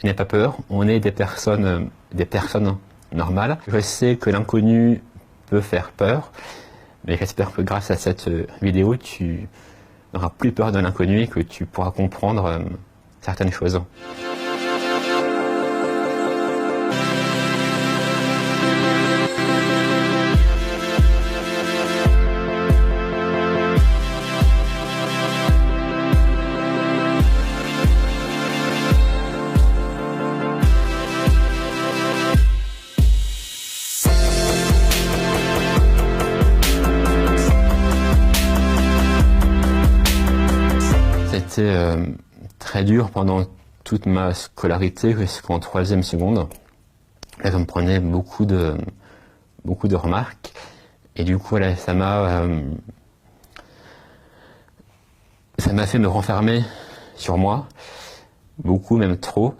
N'ayez pas peur, on est des personnes normales. Je sais que l'inconnu peut faire peur, mais j'espère que grâce à cette vidéo, tu n'auras plus peur de l'inconnu et que tu pourras comprendre certaines choses. C'était très dur pendant toute ma scolarité jusqu'en 3e seconde. Là, je me prenais beaucoup de remarques et du coup là, ça m'a fait me renfermer sur moi, beaucoup, même trop.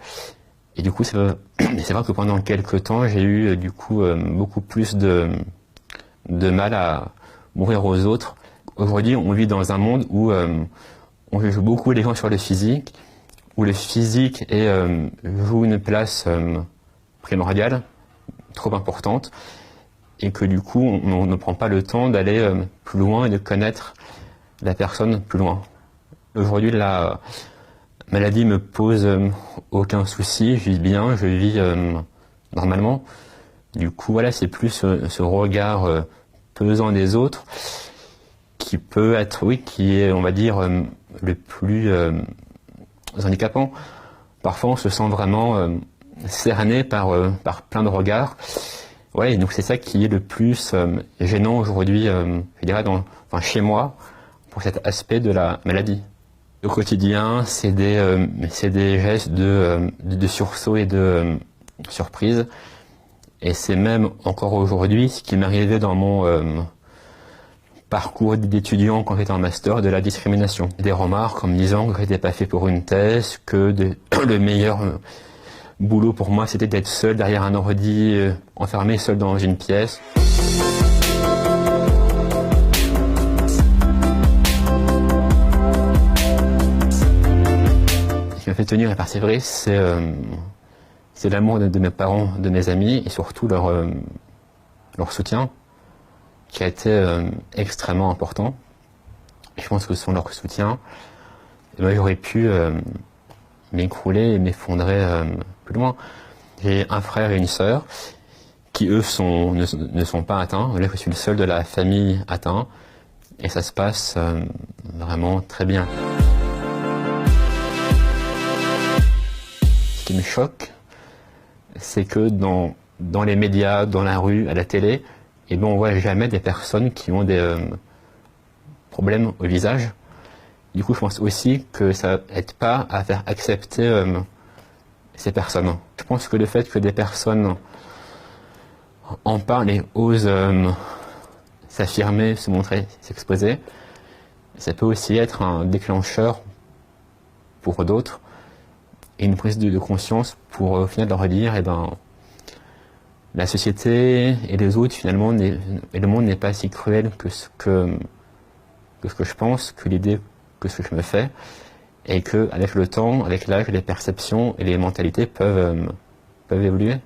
Et du coup, c'est vrai que pendant quelques temps, j'ai eu du coup beaucoup plus de mal à m'ouvrir aux autres. Aujourd'hui, on vit dans un monde où on juge beaucoup les gens sur le physique, où le physique joue une place primordiale, trop importante, et que du coup, on ne prend pas le temps d'aller plus loin et de connaître la personne plus loin. Aujourd'hui, la maladie me pose aucun souci, je vis bien, je vis normalement. Du coup, voilà, c'est plus ce regard pesant des autres qui peut être, oui, qui est, on va dire, le plus handicapant. Parfois, on se sent vraiment cerné par plein de regards. Ouais, donc c'est ça qui est le plus gênant aujourd'hui, je dirais, chez moi, pour cet aspect de la maladie. Au quotidien, c'est des gestes de sursaut et de surprise. Et c'est même encore aujourd'hui ce qui m'est arrivé dans mon parcours d'étudiant quand j'étais en master, de la discrimination. Des remarques en me disant que je n'étais pas fait pour une thèse, que le meilleur boulot pour moi c'était d'être seul derrière un ordi, enfermé seul dans une pièce. Ce qui m'a fait tenir et persévérer, c'est l'amour de mes parents, de mes amis et surtout leur soutien, qui a été extrêmement important. Et je pense que sans leur soutien, j'aurais pu m'écrouler et m'effondrer plus loin. J'ai un frère et une sœur qui, eux, ne sont pas atteints. Là, je suis le seul de la famille atteint. Et ça se passe vraiment très bien. Ce qui me choque, c'est que dans les médias, dans la rue, à la télé, on voit jamais des personnes qui ont des problèmes au visage. Du coup, je pense aussi que ça n'aide pas à faire accepter ces personnes. Je pense que le fait que des personnes en parlent et osent s'affirmer, se montrer, s'exposer, ça peut aussi être un déclencheur pour d'autres et une prise de conscience pour au final leur dire la société et les autres finalement et le monde n'est pas si cruel que ce que je pense, que l'idée que ce que je me fais, et que avec le temps, avec l'âge, les perceptions et les mentalités peuvent évoluer.